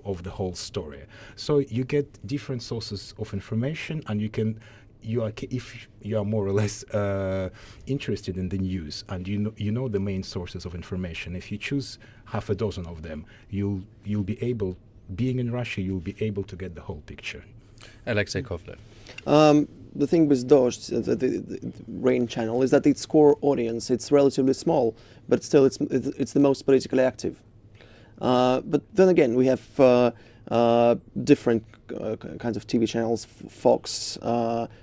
of the whole story. So you get different sources of information, and if you are more or less interested in the news, and you know the main sources of information, if you choose half a dozen of them, you'll be able, being in Russia, you'll be able to get the whole picture. Alexey Kovalev. The thing with Dost, the Rain channel, is that its core audience, it's relatively small, but still it's the most politically active. But then again, we have different kinds of TV channels. Fox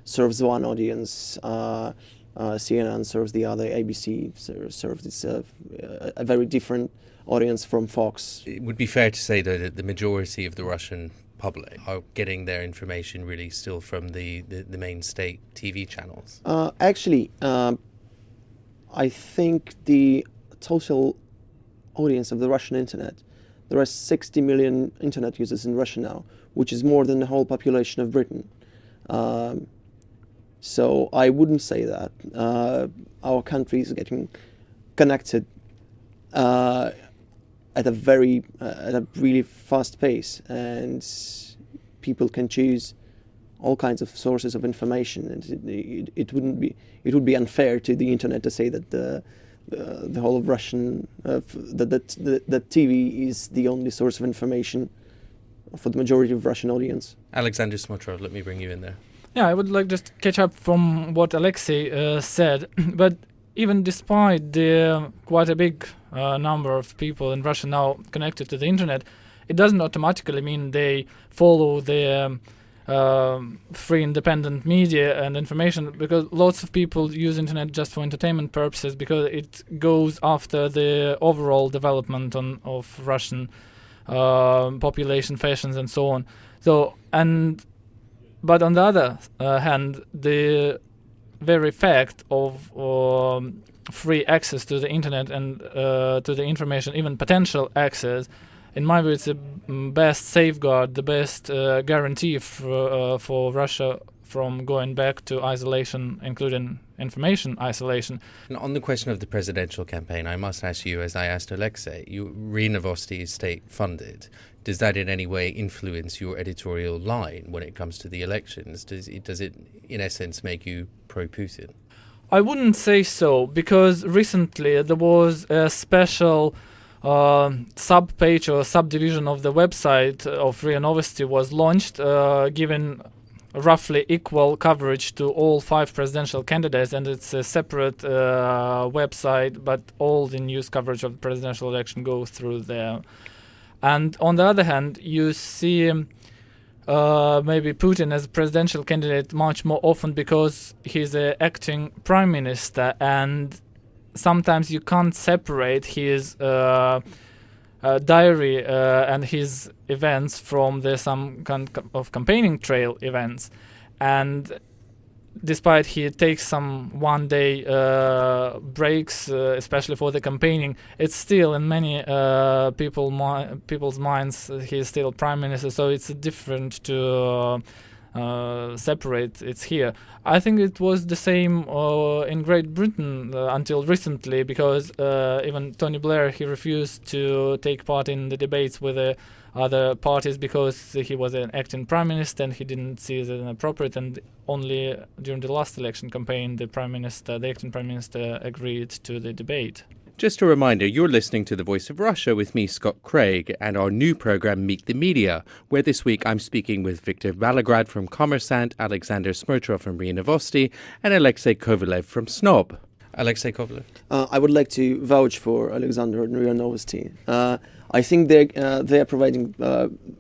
serves one audience, CNN serves the other, ABC serves a very different audience from Fox. It would be fair to say, though, that the majority of the Russian public are getting their information really still from the main state TV channels. Actually, I think the total audience of the Russian internet, there are 60 million internet users in Russia now, which is more than the whole population of Britain. So I wouldn't say that. Our country is getting connected at a really fast pace, and people can choose all kinds of sources of information, and it would be unfair to the internet to say that the whole of Russian that TV is the only source of information for the majority of Russian audience. Alexander Smotrov, let me bring you in there. Yeah, I would like just to catch up from what Alexey said, but even despite the quite a big number of people in Russia now connected to the internet, it doesn't automatically mean they follow the free independent media and information, because lots of people use internet just for entertainment purposes, because it goes after the overall development of Russian population, fashions and so on. But on the other hand, the very fact of free access to the internet and to the information, even potential access, in my view, it's the best safeguard, the best guarantee for Russia from going back to isolation, including information isolation. And on the question of the presidential campaign, I must ask you, as I asked Alexey, Novosti is state-funded. Does that in any way influence your editorial line when it comes to the elections? Does it, in essence, make you pro-Putin? I wouldn't say so, because recently there was a special sub-page or subdivision of the website of RIA Novosti was launched, giving roughly equal coverage to all 5 presidential candidates, and it's a separate website, but all the news coverage of the presidential election goes through there. And on the other hand, you see maybe Putin as a presidential candidate much more often because he's an acting prime minister, and sometimes you can't separate his diary and his events from some kind of campaigning trail events. And despite he takes some one-day breaks, especially for the campaigning, it's still in many people's minds he is still prime minister. So it's different to separate. It's here. I think it was the same in Great Britain until recently, because even Tony Blair, he refused to take part in the debates with the other parties because he was an acting prime minister and he didn't see it as appropriate, and only during the last election campaign the acting prime minister agreed to the debate. Just a reminder, you're listening to The Voice of Russia with me, Scott Craig, and our new program, Meet the Media, where this week I'm speaking with Victor Balagadde from Kommersant, Alexander Smotrov from RIA Novosti, and Alexey Kovalev from Snob. Alexey Kovalev. I would like to vouch for Alexander and RIA Novosti. I think they are providing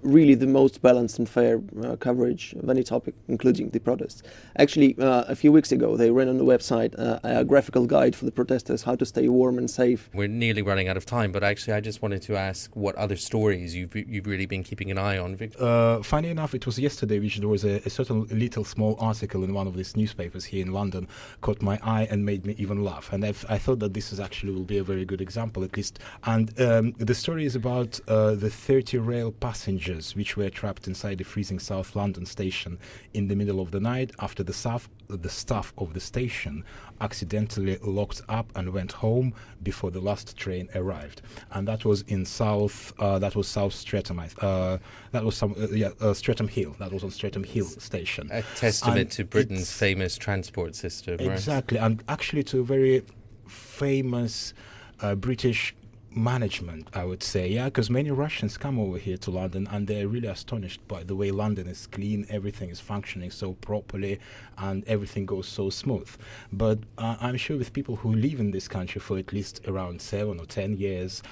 really the most balanced and fair coverage of any topic, including the protests. Actually, a few weeks ago, they ran on the website a graphical guide for the protesters, how to stay warm and safe. We're nearly running out of time, but actually I just wanted to ask what other stories you've really been keeping an eye on, Victor. Funny enough, it was yesterday which there was a certain little small article in one of these newspapers here in London caught my eye and made me even laugh. And I thought that this will be a very good example, at least. And the story is about the 30 rail passenger passengers which were trapped inside the freezing South London station in the middle of the night after the staff of the station accidentally locked up and went home before the last train arrived. And that was in South Streatham. Streatham Hill. That was on Streatham Hill station. A testament to Britain's famous transport system, right? Exactly, and actually to a very famous British management, I would say, because many Russians come over here to London and they're really astonished by the way London is clean, everything is functioning so properly, and everything goes so smooth. But I'm sure with people who live in this country for at least around 7 or 10 years,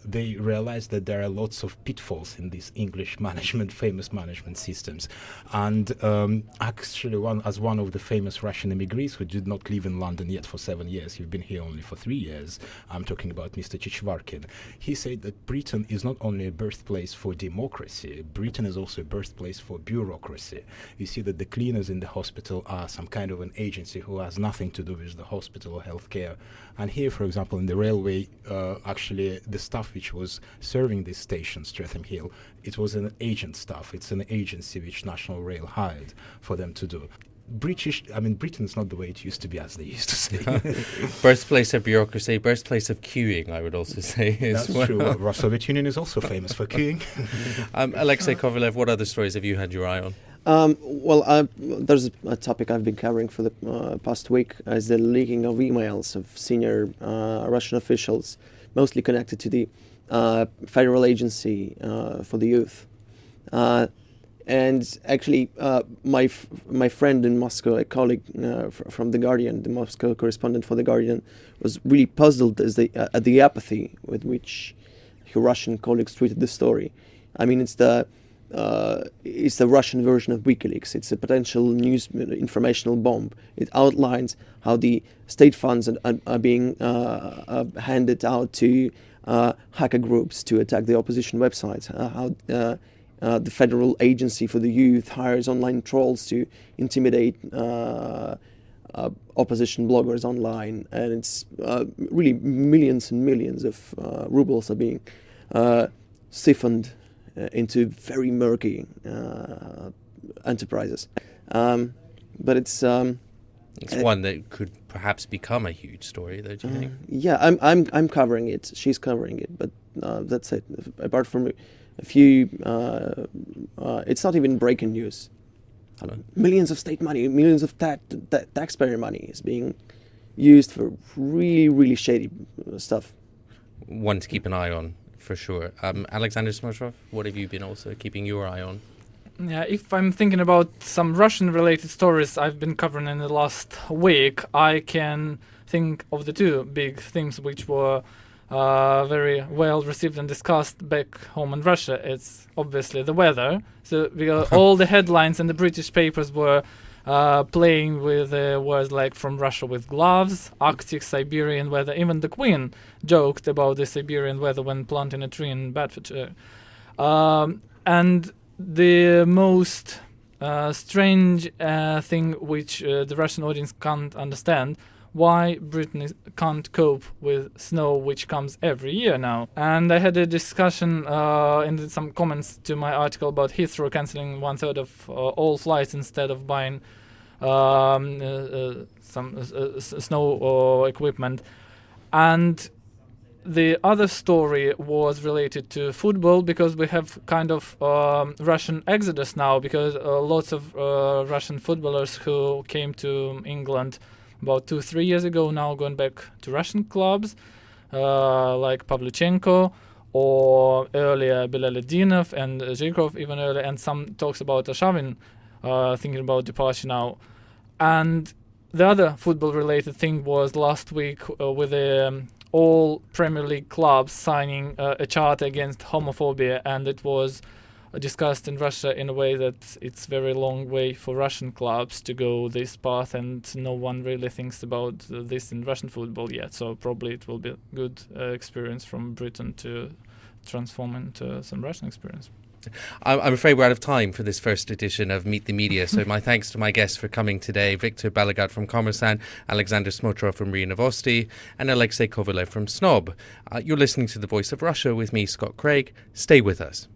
they realize that there are lots of pitfalls in these English famous management systems. And actually, one of the famous Russian immigrants who did not live in London yet for 7 years, you've been here only for 3 years, I'm talking about Mr. Chichvarkin. He said that Britain is not only a birthplace for democracy, Britain is also a birthplace for bureaucracy. You see that the cleaners in the hospital are some kind of an agency who has nothing to do with the hospital or healthcare. And here, for example, in the railway, actually the staff which was serving this station, Streatham Hill, it was an agent staff. It's an agency which National Rail hired for them to do. Britain's not the way it used to be, as they used to say. Birthplace of bureaucracy, birthplace of queing, I would also say. That's true. The Soviet Union is also famous for queuing. Alexey Kovalev, what other stories have you had your eye on? There's a topic I've been covering for the past week, is the leaking of emails of senior Russian officials, mostly connected to the Federal Agency for the Youth. And actually, my friend in Moscow, a colleague from The Guardian, the Moscow correspondent for The Guardian, was really puzzled at the apathy with which her Russian colleagues treated the story. I mean, it's the Russian version of WikiLeaks. It's a potential news informational bomb. It outlines how the state funds are being handed out to hacker groups to attack the opposition websites, how the Federal Agency for the Youth hires online trolls to intimidate opposition bloggers online, and it's really millions and millions of rubles are being siphoned into very murky enterprises. But it's one that could perhaps become a huge story, though. Do you think? Yeah, I'm covering it. She's covering it, but that's it. Apart from a few, it's not even breaking news. Millions of state money, millions of taxpayer money is being used for really, really shady stuff. One to keep an eye on, for sure. Alexander Smotrov, what have you been also keeping your eye on? Yeah, if I'm thinking about some Russian-related stories I've been covering in the last week, I can think of the two big things which were very well received and discussed back home in Russia. It's obviously the weather. So because all the headlines in the British papers were playing with words like "from Russia with gloves," Arctic, Siberian weather. Even the Queen joked about the Siberian weather when planting a tree in Bedfordshire. And the most strange thing which the Russian audience can't understand, why Britain can't cope with snow which comes every year now. And I had a discussion in some comments to my article about Heathrow cancelling 1/3 of all flights instead of buying some snow equipment. And the other story was related to football, because we have kind of Russian exodus now, because lots of Russian footballers who came to England about 2-3 years ago now going back to Russian clubs, like Pavlyuchenko, or earlier Bilaledinov and Zhirkov, even earlier, and some talks about Arshavin thinking about departure now. And the other football-related thing was last week with all Premier League clubs signing a charter against homophobia, and it was discussed in Russia in a way that it's very long way for Russian clubs to go this path, and no one really thinks about this in Russian football yet. So probably it will be a good experience from Britain to transform into some Russian experience. I'm afraid we're out of time for this first edition of Meet the Media, so my thanks to my guests for coming today: Victor Balagadde from Kommersant, Alexander Smotrov from Novosti, and Alexey Kovalev from Snob. You're listening to The Voice of Russia with me, Scott Craig. Stay with us.